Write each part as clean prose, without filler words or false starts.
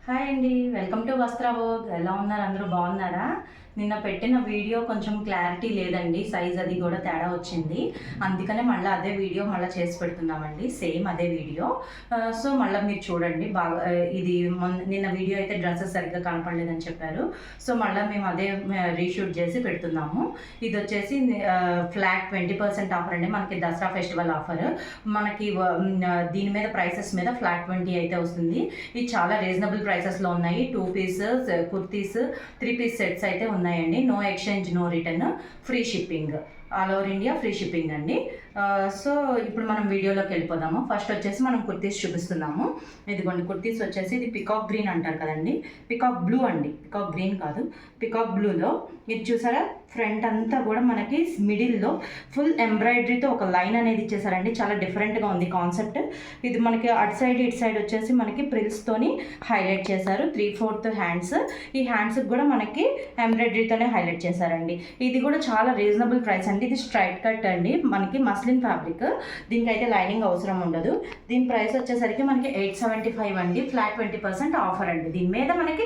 Hi అండి, welcome to వస్త్రావోగ్. ఎలా ఉన్నారు? అందరూ బాగున్నారా? నిన్న పెట్టిన వీడియో కొంచెం క్లారిటీ లేదండి, సైజ్ అది కూడా తేడా వచ్చింది. అందుకనే మళ్ళీ అదే వీడియో మళ్ళీ చేసి పెడుతున్నామండి, సేమ్ అదే వీడియో. సో మళ్ళీ మీరు చూడండి బాగా. ఇది నిన్న వీడియో అయితే డ్రెస్సెస్ సరిగ్గా కనపడలేదని చెప్పారు. సో మళ్ళీ మేము అదే రీషూట్ చేసి పెడుతున్నాము. ఇది వచ్చేసి ఫ్లాట్ 20% ఆఫర్ అండి, మనకి దసరా ఫెస్టివల్ ఆఫర్. మనకి దీని మీద ప్రైసెస్ మీద ఫ్లాట్ 20 అయితే వస్తుంది. ఇది చాలా రీజనబుల్ ప్రైసెస్లో ఉన్నాయి. 2 పీసెస్ కుర్తీస్, 3 పీస్ సెట్స్ అయితే ఉన్నాయండి. No exchange, no return, free shipping, all over India free shipping అండి. సో ఇప్పుడు మనం వీడియోలోకి వెళ్ళిపోదాము. ఫస్ట్ వచ్చేసి మనం కుర్తీస్ చూపిస్తున్నాము. ఇదిగోండి కుర్తీస్ వచ్చేసి, ఇది పికాక్ గ్రీన్ అంటారు కదండి, పికాక్ బ్లూ అండి, పికాక్ గ్రీన్ కాదు, పికాక్ బ్లూలో. ఇది చూసారా, ఫ్రంట్ అంతా కూడా మనకి మిడిల్లో ఫుల్ ఎంబ్రాయిడరీతో ఒక లైన్ అనేది ఇచ్చేసారండి. చాలా డిఫరెంట్గా ఉంది కాన్సెప్ట్. ఇది మనకి అటు సైడ్ ఇటు సైడ్ వచ్చేసి మనకి ప్రిల్స్తోని హైలైట్ చేశారు. 3/4 హ్యాండ్స్, ఈ హ్యాండ్స్కి కూడా మనకి ఎంబ్రాయిడరీతోనే హైలైట్ చేశారండి. ఇది కూడా చాలా రీజనబుల్ ప్రైస్ అండి. ఇది స్ట్రైట్ కట్ అండి, మనకి మస్లిన్ ఫ్యాబ్రిక్, దీనికైతే లైనింగ్ అవసరం ఉండదు. దీని ప్రైస్ వచ్చేసరికి మనకి 875 అండి. ఫ్లాట్ 20% ఆఫర్ అండి. దీని మీద మనకి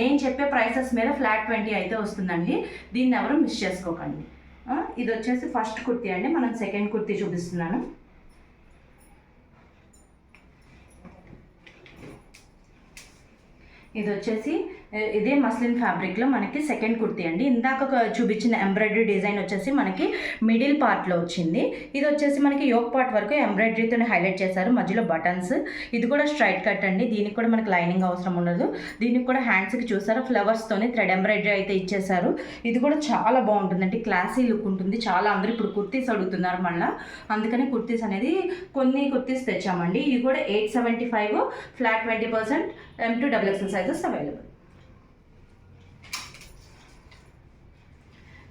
నేను చెప్పే ప్రైసెస్ మీద ఫ్లాట్ 20 అయితే వస్తుందండి. దీన్ని ఎవరు మిస్ చేసుకోకండి. ఇది వచ్చేసి ఫస్ట్ కుర్తీ అండి. మనం సెకండ్ కుర్తీ చూపిస్తున్నాను. ఇది వచ్చేసి ఇదే మస్లిన్ ఫ్యాబ్రిక్లో మనకి సెకండ్ కుర్తీ అండి. ఇందాక చూపించిన ఎంబ్రాయిడరీ డిజైన్ వచ్చేసి మనకి మిడిల్ పార్ట్లో వచ్చింది. ఇది వచ్చేసి మనకి యోక్ పార్ట్ వరకు ఎంబ్రాయిడరీతో హైలైట్ చేశారు, మధ్యలో బటన్స్. ఇది కూడా స్ట్రైట్ కట్ అండి, దీనికి కూడా మనకి లైనింగ్ అవసరం ఉండదు. దీనికి కూడా హ్యాండ్స్కి చూసారా ఫ్లవర్స్తోని థ్రెడ్ ఎంబ్రాయిడరీ అయితే ఇచ్చేసారు. ఇది కూడా చాలా బాగుంటుందండి, క్లాసీ లుక్ ఉంటుంది. చాలా అందరూ ఇప్పుడు కుర్తీస్ అడుగుతున్నారు మళ్ళీ, అందుకని కుర్తీస్ అనేది కొన్ని కుర్తీస్ తెచ్చామండి. ఇది కూడా 875, ఫ్లాట్ 20%, M2XXL సైజెస్ అవైలబుల్.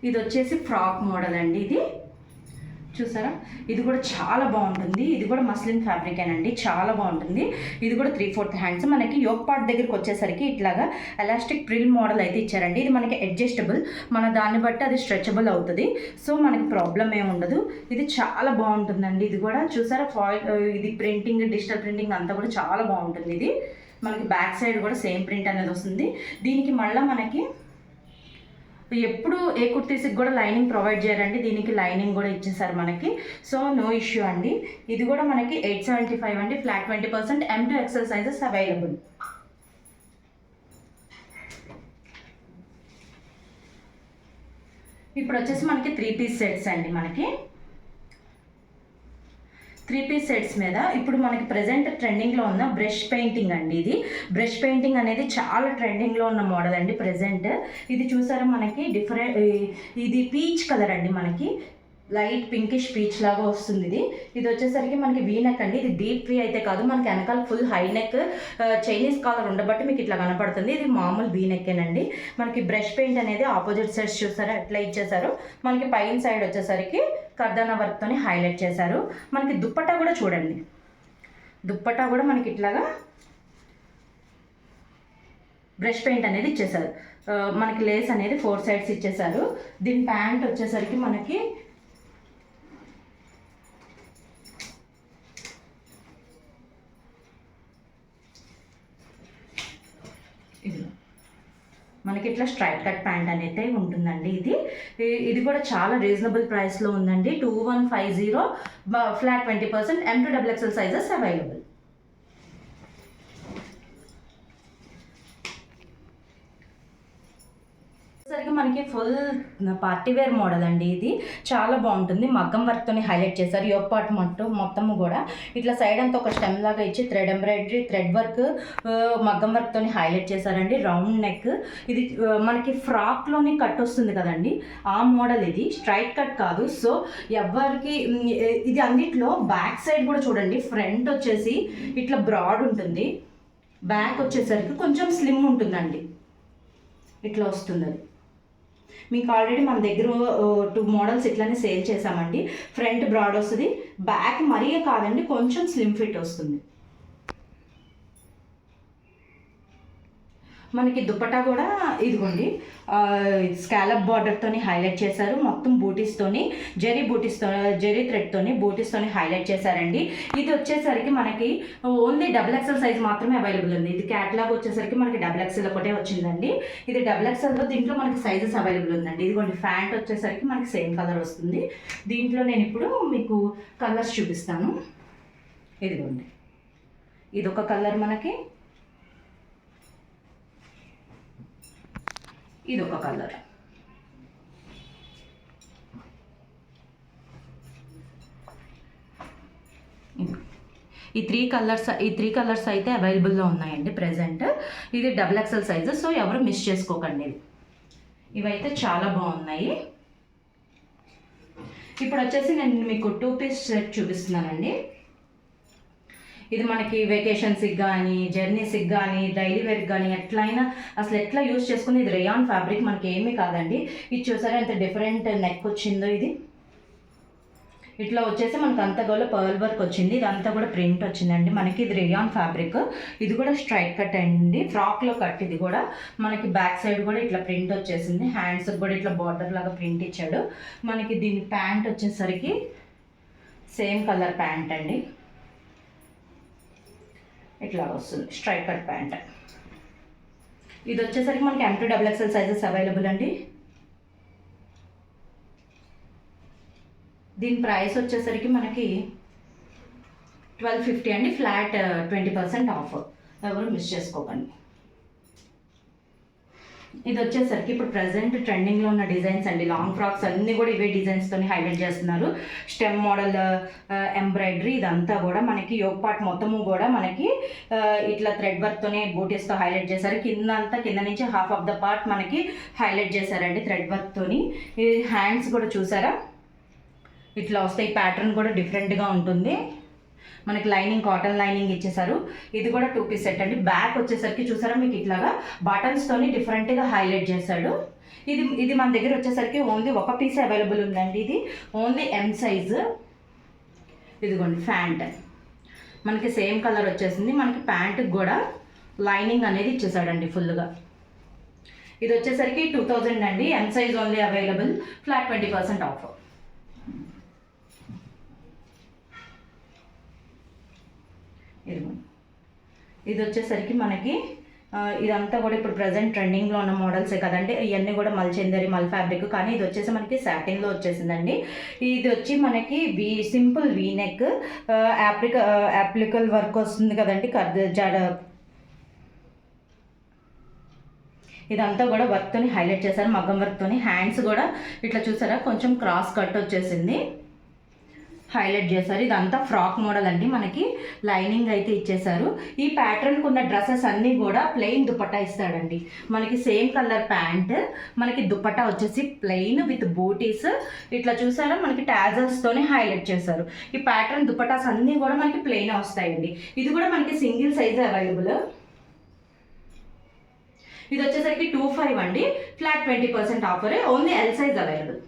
ఇది వచ్చేసి ఫ్రాక్ మోడల్ అండి. ఇది చూసారా, ఇది కూడా చాలా బాగుంటుంది. ఇది కూడా మస్లిన్ ఫ్యాబ్రికేనండి, చాలా బాగుంటుంది. ఇది కూడా 3/4 హ్యాండ్స్. మనకి యోక్ పార్ట్ దగ్గరికి వచ్చేసరికి ఇట్లాగా ఎలాస్టిక్ ప్రిల్ మోడల్ అయితే ఇచ్చారండి. ఇది మనకి అడ్జస్టబుల్, మన దాన్ని బట్టి అది స్ట్రెచబుల్ అవుతుంది. సో మనకి ప్రాబ్లం ఏమి ఉండదు. ఇది చాలా బాగుంటుందండి. ఇది కూడా చూసారా, ఇది ప్రింటింగ్, డిజిటల్ ప్రింటింగ్ అంతా కూడా చాలా బాగుంటుంది. ఇది మనకి బ్యాక్ సైడ్ కూడా సేమ్ ప్రింట్ అనేది వస్తుంది. దీనికి మళ్ళీ మనకి ఎప్పుడు ఏ కుర్తీస్కి కూడా లైనింగ్ ప్రొవైడ్ చేయాలండి, దీనికి లైనింగ్ కూడా ఇచ్చేసారు మనకి. సో నో ఇష్యూ అండి. ఇది కూడా మనకి 875 అండి, ఫ్లాట్ 20%, M2XL సైజెస్ అవైలబుల్. ఇప్పుడు వచ్చేసి మనకి 3 పీస్ సెట్స్ అండి. మనకి 3 పీస్ సెట్స్ మీద ఇప్పుడు మనకి ప్రజెంట్ ట్రెండింగ్లో ఉన్న బ్రష్ పెయింటింగ్ అండి. ఇది బ్రష్ పెయింటింగ్ అనేది చాలా ట్రెండింగ్లో ఉన్న మోడల్ అండి ప్రజెంట్. ఇది చూసారా, మనకి ఇది పీచ్ కలర్ అండి, మనకి లైట్ పింకిష్ పీచ్ లాగా వస్తుంది. ఇది వచ్చేసరికి మనకి వీ నెక్ అండి. ఇది డీప్ వీ అయితే కాదు, మనకి వెనకాల full high neck, Chinese collar ఉండబట్టి మీకు ఇట్లా కనపడుతుంది. ఇది మామూలు వీ నెక్కేనండి. మనకి బ్రష్ పెయింట్ అనేది ఆపోజిట్ సైడ్స్ చూసారా ఎట్లా ఇచ్చేసారు. మనకి పైన సైడ్ వచ్చేసరికి కర్దానా వర్క్తోని హైలైట్ చేశారు. మనకి దుప్పట్టా కూడా చూడండి, దుప్పట్టా కూడా మనకి ఇట్లాగా బ్రష్ పెయింట్ అనేది ఇచ్చేసారు. మనకి లేస్ అనేది 4 సైడ్స్ ఇచ్చేసారు. దీని ప్యాంట్ వచ్చేసరికి మనకి మనకి ఇట్లా స్ట్రైట్ కట్ ప్యాంట్ అనేది ఉంటుందండి. ఇది కూడా చాలా రీజనబుల్ ప్రైస్లో ఉందండి. 2150, ఫ్లాట్ 20%, M2XXL సైజెస్ అవైలబుల్. సరిగ్గా మనకి ఫుల్ పార్టీ వేర్ మోడల్ అండి. ఇది చాలా బాగుంటుంది, మగ్గం వర్క్తోని హైలైట్ చేశారు. యోక్ పార్ట్ మొత్తము కూడా ఇట్లా సైడ్ అంతా ఒక స్టెమ్ లాగా ఇచ్చి థ్రెడ్ ఎంబ్రాయిడరీ, థ్రెడ్ వర్క్, మగ్గం వర్క్తోని హైలైట్ చేశారండి. రౌండ్ నెక్, ఇది మనకి ఫ్రాక్లోని కట్ వస్తుంది కదండి, ఆ మోడల్. ఇది స్ట్రైట్ కట్ కాదు. సో ఎవరికి ఇది అన్నిట్లో బ్యాక్ సైడ్ కూడా చూడండి, ఫ్రంట్ వచ్చేసి ఇట్లా బ్రాడ్ ఉంటుంది, బ్యాక్ వచ్చేసరికి కొంచెం స్లిమ్ ఉంటుందండి, ఇట్లా వస్తుంది. అది మీకు ఆల్రెడీ మన దగ్గర 2 మోడల్స్ ఇట్లానే సేల్ చేసామండి. ఫ్రంట్ బ్రాడ్ వస్తుంది, బ్యాక్ మరీ కాదండి, కొంచెం స్లిమ్ ఫిట్ వస్తుంది. మనకి దుపట్టా కూడా ఇదిగోండి స్కాలప్ బార్డర్తోని హైలైట్ చేశారు. మొత్తం బూటీస్తోని జెరీ థ్రెడ్తోని బూటీస్తోని హైలైట్ చేశారండి. ఇది వచ్చేసరికి మనకి ఓన్లీ XXL సైజ్ మాత్రమే అవైలబుల్ ఉంది. ఇది క్యాటలాగ్ వచ్చేసరికి మనకి XXL ఒకటే వచ్చిందండి. ఇది XXLలో దీంట్లో మనకి సైజెస్ అవైలబుల్ ఉందండి. ఇదిగోండి ప్యాంట్ వచ్చేసరికి మనకి సేమ్ కలర్ వస్తుంది. దీంట్లో నేను ఇప్పుడు మీకు కలర్స్ చూపిస్తాను. ఇదిగోండి ఇదొక కలర్, మనకి ఇదొక కలర్. ఈ త్రీ కలర్స్ అయితే అవైలబుల్లో ఉన్నాయండి ప్రెజెంట్. ఇది XXL సైజు, సో ఎవరు మిస్ చేసుకోకండి. ఇవైతే చాలా బాగున్నాయి. ఇప్పుడు వచ్చేసి నేను మీకు 2 పీస్ సెట్ చూపిస్తున్నానండి. ఇది మనకి వెకేషన్స్కి కానీ, జర్నీస్కి కానీ, డైలీ వేర్కి కానీ ఎట్లయినా అసలు ఎట్లా యూజ్ చేసుకుని, ఇది రేయాన్ ఫ్యాబ్రిక్, మనకి ఏమీ కాదండి. ఇది చూసారా ఎంత డిఫరెంట్ నెక్ వచ్చిందో. ఇది ఇట్లా వచ్చేసి మనకు అంతా కూడా పర్ల్ వర్క్ వచ్చింది. ఇదంతా కూడా ప్రింట్ వచ్చిందండి మనకి. ఇది రేయాన్ ఫ్యాబ్రిక్. ఇది కూడా స్ట్రైట్ కట్ అండి, ఫ్రాక్లో కట్. ఇది కూడా మనకి బ్యాక్ సైడ్ కూడా ఇట్లా ప్రింట్ వచ్చేసింది. హ్యాండ్స్ కూడా ఇట్లా బార్డర్ లాగా ప్రింట్ ఇచ్చాడు. మనకి దీని ప్యాంట్ వచ్చేసరికి సేమ్ కలర్ ప్యాంట్ అండి, ఇట్లా వస్తుంది స్ట్రైట్ కట్ ప్యాంట్. ఇది వచ్చేసరికి మనకి M to XXL sizes available అండి. దీని ప్రైస్ వచ్చేసరికి మనకి 1250 అండి. Flat 20% of. ఎవరు మిస్ చేసుకోకండి. ఇది వచ్చేసరికి ఇప్పుడు ప్రజెంట్ ట్రెండింగ్లో ఉన్న డిజైన్స్ అండి. లాంగ్ ఫ్రాక్స్ అన్నీ కూడా ఇవే డిజైన్స్తోని హైలైట్ చేస్తున్నారు. స్టెమ్ మోడల్ ఎంబ్రాయిడరీ, ఇదంతా కూడా మనకి యోగ్ పార్ట్ మొత్తము కూడా మనకి ఇట్లా థ్రెడ్ వర్క్తోనే బూటీస్తో హైలైట్ చేశారు. కింద నుంచి హాఫ్ ఆఫ్ ద పార్ట్ మనకి హైలైట్ చేశారండి థ్రెడ్ వర్క్తోని. ఈ హ్యాండ్స్ కూడా చూసారా ఇట్లా వస్తాయి. ప్యాటర్న్ కూడా డిఫరెంట్గా ఉంటుంది. మనకి లైనింగ్ కాటన్ లైనింగ్ ఇచ్చేసారు. ఇది కూడా 2 పీస్ సెట్ అండి. బ్యాక్ వచ్చేసరికి చూసారా మీకు ఇట్లాగా బటన్స్తోని డిఫరెంట్గా హైలైట్ చేశాడు. ఇది మన దగ్గర వచ్చేసరికి ఓన్లీ ఒక పీస్ అవైలబుల్ ఉందండి. ఇది ఓన్లీ M సైజు. ఇదిగోండి ప్యాంట్ మనకి సేమ్ కలర్ వచ్చేసింది. మనకి ప్యాంటుకి కూడా లైనింగ్ అనేది ఇచ్చేసాడండి ఫుల్గా. ఇది వచ్చేసరికి 2000 అండి. M size only available. Flat 20% of. ఇది వచ్చేసరికి మనకి ఇదంతా కూడా ఇప్పుడు ప్రజెంట్ ట్రెండింగ్లో ఉన్న మోడల్సే కదండి. ఇవన్నీ కూడా మల్చెందరి మల్ ఫ్యాబ్రిక్, కానీ ఇది వచ్చేసి మనకి సాటిన్లో వచ్చేసిందండి. ఇది వచ్చి మనకి సింపుల్ వీ నెక్, అప్లికల్ వర్క్ వస్తుంది కదండి. ఇదంతా కూడా వర్క్తోని హైలైట్ చేశారు, మగ్గం వర్క్తోని. హ్యాండ్స్ కూడా ఇట్లా చూసారా కొంచెం క్రాస్ కట్ వచ్చేసింది, హైలైట్ చేశారు. ఇదంతా ఫ్రాక్ మోడల్ అండి. మనకి లైనింగ్ అయితే ఇచ్చేసారు. ఈ ప్యాటర్న్కి ఉన్న డ్రెస్సెస్ అన్నీ కూడా ప్లెయిన్ దుపట్టా ఇస్తాడండి. మనకి సేమ్ కలర్ ప్యాంట్, మనకి దుపట్టా వచ్చేసి ప్లెయిన్ విత్ బూటీస్. ఇట్లా చూసారా మనకి టాజల్స్తోనే హైలైట్ చేశారు. ఈ ప్యాటర్న్ దుపట్టాస్ అన్నీ కూడా మనకి ప్లెయిన్ వస్తాయండి. ఇది కూడా మనకి సింగిల్ సైజ్ అవైలబుల్. ఇది వచ్చేసరికి 25 అండి. Flat 20% offer. Only L size available.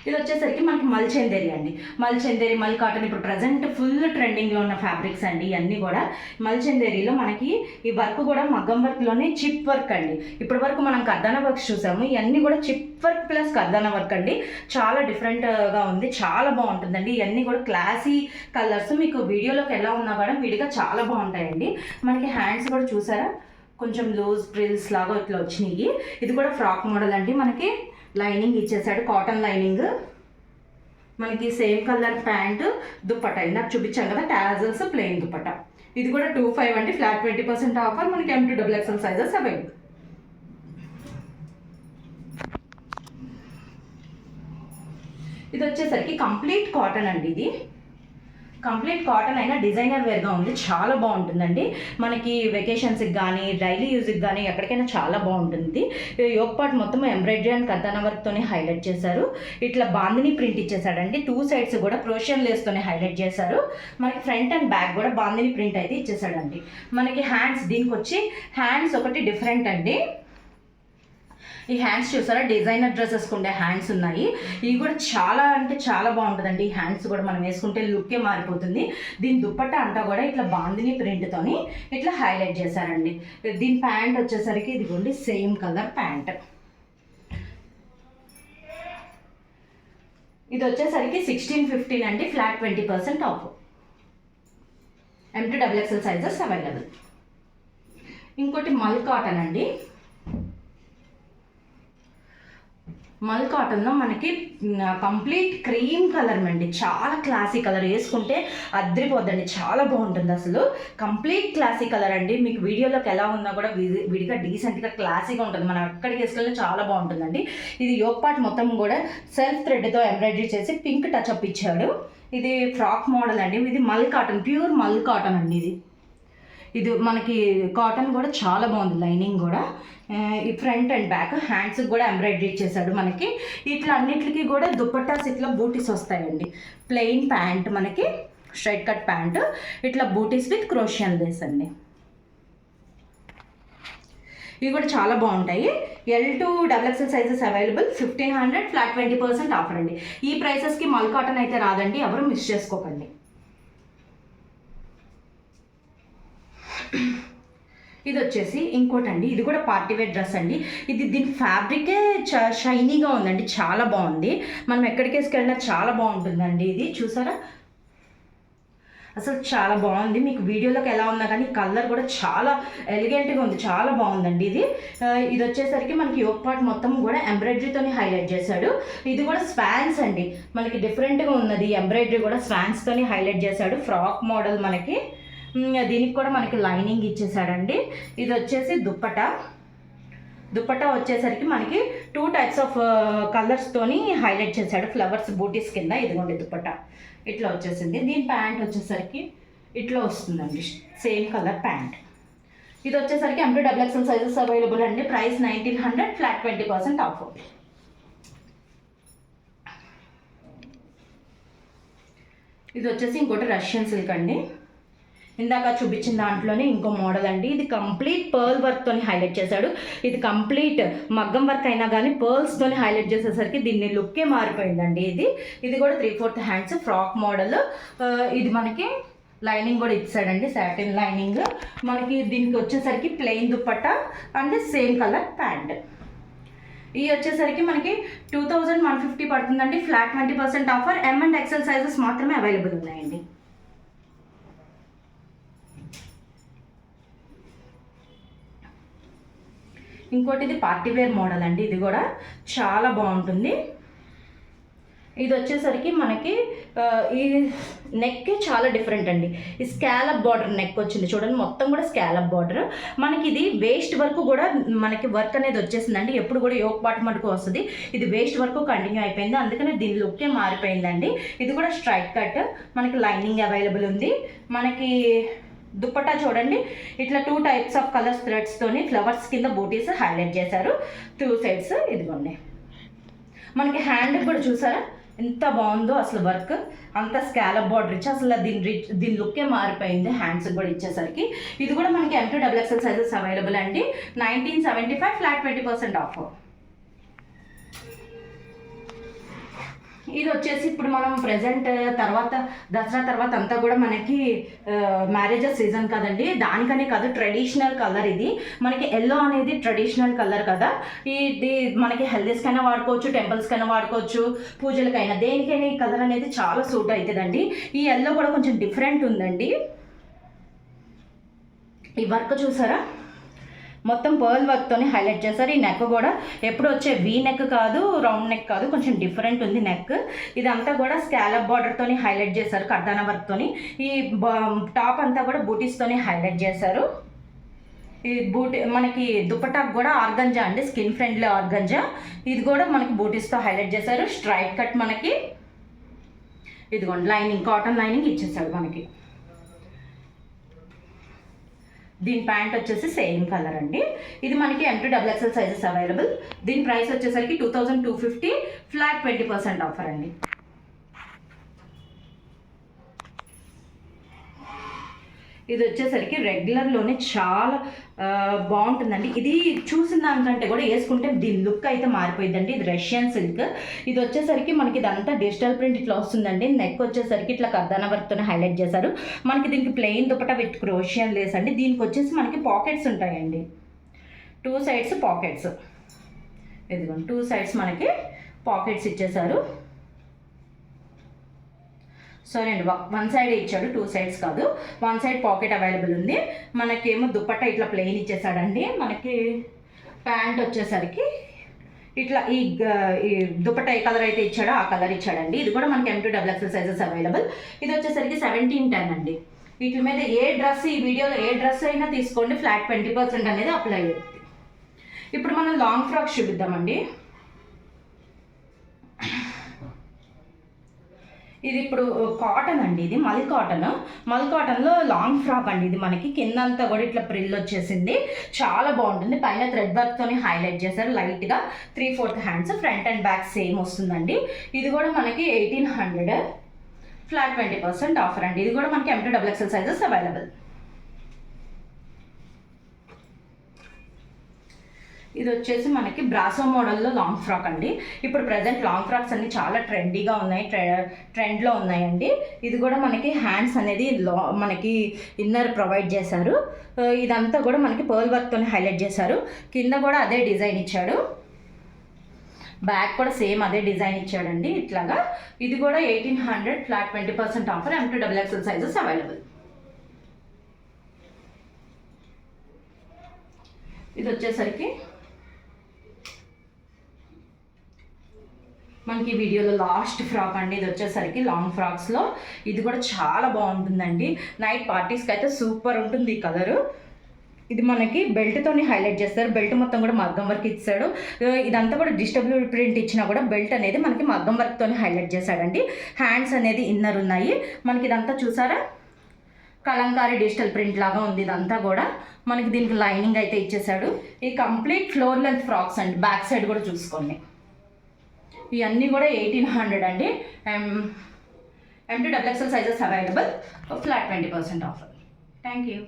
ఇది వచ్చేసరికి మనకి మల్చెందేరి అండి. మల్చెందేరి, మల్ కాటన్ ఇప్పుడు ప్రజెంట్ ఫుల్ ట్రెండింగ్లో ఉన్న ఫ్యాబ్రిక్స్ అండి. ఇవన్నీ కూడా మల్చెందేరిలో మనకి ఈ వర్క్ కూడా మగ్గం వర్క్లోనే చిప్ వర్క్ అండి. ఇప్పటి వరకు మనం కర్దానా వర్క్స్ చూసాము. ఇవన్నీ కూడా చిప్ వర్క్ ప్లస్ కర్దానా వర్క్ అండి. చాలా డిఫరెంట్గా ఉంది, చాలా బాగుంటుందండి. ఇవన్నీ కూడా క్లాసీ కలర్స్. మీకు వీడియోలోకి ఎలా ఉన్నా కూడా విడిగా చాలా బాగుంటాయండి. మనకి హ్యాండ్స్ కూడా చూసారా కొంచెం లూజ్ ప్రిల్స్ లాగా ఇట్లా వచ్చినాయి. ఇది కూడా ఫ్రాక్ మోడల్ అండి. మనకి లైనింగ్ ఇచ్చేసాడు, కాటన్ లైనింగ్. మనకి సేమ్ కలర్ ప్యాంటు, దుప్పట్టా ఇందాక చూపించాం కదా టాజల్స్, ప్లెయిన్ దుప్పట్టా. ఇది కూడా 25 అండి. Flat 20% offer. మనకి M to XXL sizes available. ఇది వచ్చేసరికి కంప్లీట్ కాటన్ అండి. ఇది కంప్లీట్ కాటన్ అయినా డిజైనర్ వేర్గా ఉంది, చాలా బాగుంటుందండి. మనకి వెకేషన్స్కి కానీ డైలీ యూజ్కి కానీ ఎక్కడికైనా చాలా బాగుంటుంది. యోగ్ పార్ట్ మొత్తం ఎంబ్రాయిడరీ అండ్ కర్దానా వర్క్తోనే హైలైట్ చేశారు. ఇట్లా బాందిని ప్రింట్ ఇచ్చేసాడండి. 2 సైడ్స్ కూడా క్రోషియన్ లేస్తోనే హైలైట్ చేశారు. మనకి ఫ్రంట్ అండ్ బ్యాక్ కూడా బాందిని ప్రింట్ అయితే ఇచ్చేసాడండి. మనకి హ్యాండ్స్, దీనికి వచ్చి హ్యాండ్స్ ఒకటి డిఫరెంట్ అండి. ఈ హ్యాండ్స్ చూసారా, డిజైనర్ డ్రెస్సెస్కి ఉండే హ్యాండ్స్ ఉన్నాయి. ఇవి కూడా చాలా అంటే చాలా బాగుంటుందండి. ఈ హ్యాండ్స్ కూడా మనం వేసుకుంటే లుక్కే మారిపోతుంది. దీని దుప్పట్టా అంతా కూడా ఇట్లా బాందిని ప్రింట్తోని ఇట్లా హైలైట్ చేశారండి. దీని ప్యాంట్ వచ్చేసరికి ఇదిగోండి సేమ్ కలర్ ప్యాంట్. ఇది వచ్చేసరికి 16-15 అండి, flat 20% of. M2XXL sizes available. ఇంకోటి మల్ కాటన్ అండి. మల్ కాటన్లో మనకి కంప్లీట్ క్రీమ్ కలర్ అండి, చాలా క్లాసీ కలర్, వేసుకుంటే అద్రిపోద్దండి, చాలా బాగుంటుంది అసలు. కంప్లీట్ క్లాసీ కలర్ అండి. మీకు వీడియోలోకి ఎలా ఉన్నా కూడా విడిగా డీసెంట్గా క్లాసీగా ఉంటుంది. మనం ఎక్కడికి వేసుకెళ్ళినా చాలా బాగుంటుందండి. ఇది యోక్ పార్ట్ మొత్తం కూడా సెల్ఫ్ థ్రెడ్తో ఎంబ్రాయిడరీ చేసి పింక్ టచ్అప్ ఇచ్చాడు. ఇది ఫ్రాక్ మోడల్ అండి. ఇది మల్ కాటన్, ప్యూర్ మల్ కాటన్ అండి. ఇది మనకి కాటన్ కూడా చాలా బాగుంది, లైనింగ్ కూడా. ఈ ఫ్రంట్ అండ్ బ్యాక్ హ్యాండ్స్కి కూడా ఎంబ్రాయిడరీ చేశాడు మనకి. ఇట్లా అన్నిటికీ కూడా దుపట్టాస్ ఇట్లా బూటీస్ వస్తాయండి. ప్లెయిన్ ప్యాంట్ మనకి, స్ట్రైట్ కట్ ప్యాంట్, ఇట్లా బూటీస్ విత్ క్రోషియన్ లేస్ అండి. ఇవి కూడా చాలా బాగుంటాయి. L2XXL sizes available. 1500, flat 20% offer అండి. ఈ ప్రైసెస్కి మల్ కాటన్ అయితే రాదండి, ఎవరు మిస్ చేసుకోకండి. ఇది వచ్చేసి ఇంకోటండి, ఇది కూడా పార్టీ వేర్ డ్రెస్ అండి. దీని ఫ్యాబ్రికే షైనీగా ఉందండి, చాలా బాగుంది. మనం ఎక్కడికి వేసుకెళ్ళినా చాలా బాగుంటుందండి. ఇది చూసారా, అసలు చాలా బాగుంది. మీకు వీడియోలోకి ఎలా ఉన్నా కానీ కలర్ కూడా చాలా ఎలిగెంట్గా ఉంది, చాలా బాగుందండి. ఇది వచ్చేసరికి మనకి యోక్ పార్ట్ మొత్తం కూడా ఎంబ్రాయిడరీతోని హైలైట్ చేశాడు. ఇది కూడా స్వాన్స్ అండి, మనకి డిఫరెంట్గా ఉన్నది. ఎంబ్రాయిడరీ కూడా స్వాన్స్తోని హైలైట్ చేశాడు. ఫ్రాక్ మోడల్ మనకి. దీనికి కూడా మనకి లైనింగ్ ఇచ్చేసాడండి. ఇది వచ్చేసి దుప్పటా వచ్చేసరికి మనకి 2 టైప్స్ ఆఫ్ కలర్స్తోని హైలైట్ చేశాడు, ఫ్లవర్స్ బూటీస్ కింద. ఇదిగోండి దుప్పటా ఇట్లా వచ్చేసింది. దీని ప్యాంట్ వచ్చేసరికి ఇట్లా వస్తుందండి, సేమ్ కలర్ ప్యాంట్. ఇది వచ్చేసరికి M2XXL సైజెస్ అవైలబుల్ అండి. Price 1900, flat 20% of. ఇది వచ్చేసి ఇంకోటి రష్యన్ సిల్క్ అండి. ఇందాక చూపించిన దాంట్లోనే ఇంకో మోడల్ అండి. ఇది కంప్లీట్ పర్ల్ వర్క్తోని హైలైట్ చేశాడు. ఇది కంప్లీట్ మగ్గం వర్క్ అయినా కానీ పర్ల్స్తోని హైలైట్ చేసేసరికి దీన్ని లుక్కే మారిపోయిందండి. ఇది కూడా 3/4 హ్యాండ్స్ ఫ్రాక్ మోడల్. ఇది మనకి లైనింగ్ కూడా ఇచ్చాడండి, సాటిన్ లైనింగ్. మనకి దీనికి వచ్చేసరికి plain dupatta and same colour pant. ఇది వచ్చేసరికి మనకి 2150 పడుతుందండి, flat 20% offer. M and XL sizes మాత్రమే అవైలబుల్ ఉన్నాయండి. ఇంకోటి ఇది పార్టీ వేర్ మోడల్ అండి. ఇది కూడా చాలా బాగుంటుంది. ఇది వచ్చేసరికి మనకి ఈ నెక్ చాలా డిఫరెంట్ అండి. ఈ స్కాలప్ బార్డర్ నెక్ వచ్చింది చూడండి, మొత్తం కూడా స్కాలప్ బార్డర్. మనకి ఇది వేస్ట్ వరకు కూడా మనకి వర్క్ అనేది వచ్చేసిందండి. ఎప్పుడు కూడా యోక్ పార్ట్ మటుకు వస్తుంది, ఇది వేస్ట్ వరకు కంటిన్యూ అయిపోయింది, అందుకనే దీని లుక్కే మారిపోయిందండి. ఇది కూడా స్ట్రైట్ కట్, మనకి లైనింగ్ అవైలబుల్ ఉంది. మనకి దుప్పట్టా చూడండి, ఇట్లా 2 టైప్స్ ఆఫ్ కలర్స్ థ్రెడ్స్తోని ఫ్లవర్స్ కింద బూటీస్ హైలైట్ చేశారు 2 సైడ్స్. ఇదిగోండి మనకి హ్యాండ్ కూడా చూసారా ఎంత బాగుందో అసలు, వర్క్ అంతా స్కాలప్ బార్డర్ ఇచ్చి అసలు దీని లుక్కే మారిపోయింది హ్యాండ్స్ కూడా ఇచ్చేసరికి. ఇది కూడా మనకి M2XXL సైజెస్ అవైలబుల్ అండి. 1975, ఫ్లాట్ 20% ఆఫ్. ఇది వచ్చేసి ఇప్పుడు మనం ప్రెజెంట్ తర్వాత దసరా తర్వాత అంతా కూడా మనకి మ్యారేజెస్ సీజన్ కదండి, దానికనే కాదు ట్రెడిషనల్ కలర్. ఇది మనకి ఎల్లో అనేది ట్రెడిషనల్ కలర్ కదా. ఇది మనకి హెల్దీస్కైనా వాడుకోవచ్చు, టెంపుల్స్కైనా వాడుకోవచ్చు, పూజలకైనా, దేనికైనా ఈ కలర్ అనేది చాలా సూట్ అవుతుందండి. ఈ ఎల్లో కూడా కొంచెం డిఫరెంట్ ఉందండి. ఈ వర్క్ చూసారా, మొత్తం పర్ల్ వర్క్తోని హైలైట్ చేశారు. ఈ నెక్ కూడా ఎప్పుడు వచ్చే వీ నెక్ కాదు, రౌండ్ నెక్ కాదు, కొంచెం డిఫరెంట్ ఉంది నెక్. ఇదంతా కూడా స్కాలప్ బార్డర్తోని హైలైట్ చేశారు, కర్దానా వర్క్తోని. ఈ టాప్ అంతా కూడా బూటీస్తోని హైలైట్ చేశారు. ఈ బూటీ మనకి దుపట్టాకు కూడా ఆర్గంజా అండి, స్కిన్ ఫ్రెండ్లీ ఆర్గంజా. ఇది కూడా మనకి బూటీస్తో హైలైట్ చేశారు. స్ట్రైట్ కట్ మనకి ఇదిగోండి లైనింగ్, కాటన్ లైనింగ్ ఇచ్చేసాడు మనకి. దీని ప్యాంట్ వచ్చేసి సేమ్ కలర్ అండి. ఇది మనకి M2XXL సైజెస్ అవైలబుల్. దీని ప్రైస్ వచ్చేసరికి 2250, ఫ్లాట్ 20% ఆఫర్ అండి. ఇది వచ్చేసరికి రెగ్యులర్లోనే చాలా బాగుంటుందండి. ఇది చూసిన దానికంటే కూడా వేసుకుంటే దీని లుక్ అయితే మారిపోయిందండి. ఇది రష్యన్ సిల్క్. ఇది వచ్చేసరికి మనకి ఇదంతా డిజిటల్ ప్రింట్ ఇట్లా వస్తుందండి. నెక్ వచ్చేసరికి ఇట్లా కర్దానా వర్క్తోనే హైలైట్ చేశారు. మనకి దీనికి ప్లెయిన్ దుపట్టా విత్ క్రోషియన్ లేస్ అండి. దీనికి వచ్చేసి మనకి పాకెట్స్ ఉంటాయండి, 2 సైడ్స్ పాకెట్స్. ఇదిగోండి 2 సైడ్స్ మనకి పాకెట్స్ ఇచ్చేసారు. సారీ అండి, 1 సైడ్ ఇచ్చాడు, 2 సైడ్స్ కాదు. 1 సైడ్ పాకెట్ అవైలబుల్ ఉంది. మనకేమో దుపట్టా ఇట్లా ప్లెయిన్ ఇచ్చేసాడండి. మనకి ప్యాంట్ వచ్చేసరికి ఇట్లా ఈ దుపట్టా ఏ కలర్ అయితే ఇచ్చాడో ఆ కలర్ ఇచ్చాడండి. ఇది కూడా మనకి M2XXL సైజెస్ అవైలబుల్. ఇది వచ్చేసరికి 1710 అండి. వీటి మీద ఏ డ్రెస్, ఈ వీడియోలో ఏ డ్రెస్ అయినా తీసుకోండి, ఫ్లాట్ 20% అనేది అప్లై అయ్యింది. ఇప్పుడు మనం లాంగ్ ఫ్రాక్స్ చూపిద్దామండి. ఇది ఇప్పుడు కాటన్ అండి, ఇది మల్ కాటన్లో లాంగ్ ఫ్రాక్ అండి. ఇది మనకి కిందంతా కూడా ఇట్లా ప్రిల్ వచ్చేసింది, చాలా బాగుంటుంది. పైన థ్రెడ్ వర్క్తోని హైలైట్ చేశారు లైట్గా. 3/4 hands, front and back same వస్తుందండి. ఇది కూడా మనకి 1800, ఫ్లాట్ 20% ఆఫర్ అండి. ఇది కూడా మనకి M2XXL సైజెస్ అవైలబుల్. ఇది వచ్చేసి మనకి బ్రాసో మోడల్లో లాంగ్ ఫ్రాక్ అండి. ఇప్పుడు ప్రజెంట్ లాంగ్ ఫ్రాక్స్ అన్ని చాలా ట్రెండీగా ఉన్నాయి, ట్రెండ్లో ఉన్నాయండి. ఇది కూడా మనకి హ్యాండ్స్ అనేది మనకి ఇన్నర్ ప్రొవైడ్ చేశారు. ఇదంతా కూడా మనకి పర్ల్ వర్క్తోనే హైలైట్ చేశారు. కింద కూడా అదే డిజైన్ ఇచ్చాడు, బ్యాక్ కూడా సేమ్ అదే డిజైన్ ఇచ్చాడండి ఇట్లాగా. ఇది కూడా 1800, flat 20% offer. M2XXL sizes available. ఇది వచ్చేసరికి మనకి వీడియోలో లాస్ట్ ఫ్రాక్ అండి. ఇది వచ్చేసరికి లాంగ్ ఫ్రాక్స్లో ఇది కూడా చాలా బాగుంటుందండి. నైట్ పార్టీస్కి అయితే సూపర్ ఉంటుంది ఈ కలరు. ఇది మనకి బెల్ట్తోని హైలైట్ చేస్తారు. బెల్ట్ మొత్తం కూడా మగ్గం వర్క్ ఇచ్చాడు. ఇదంతా కూడా డిజిటల్ ప్రింట్ ఇచ్చినా కూడా బెల్ట్ అనేది మనకి మగ్గం వర్క్తోని హైలైట్ చేశాడండి. హ్యాండ్స్ అనేది ఇన్నర్ ఉన్నాయి. మనకి ఇదంతా చూసారా, కలంకారీ డిజిటల్ ప్రింట్ లాగా ఉంది. ఇదంతా కూడా మనకి దీనికి లైనింగ్ అయితే ఇచ్చేసాడు. ఈ కంప్లీట్ ఫ్లోర్ లెంత్ ఫ్రాక్స్ అండి. బ్యాక్ సైడ్ కూడా చూసుకోండి. ఇవన్నీ కూడా 1800 అండి. M2XXL sizes available, flat 20% offer. Thank you.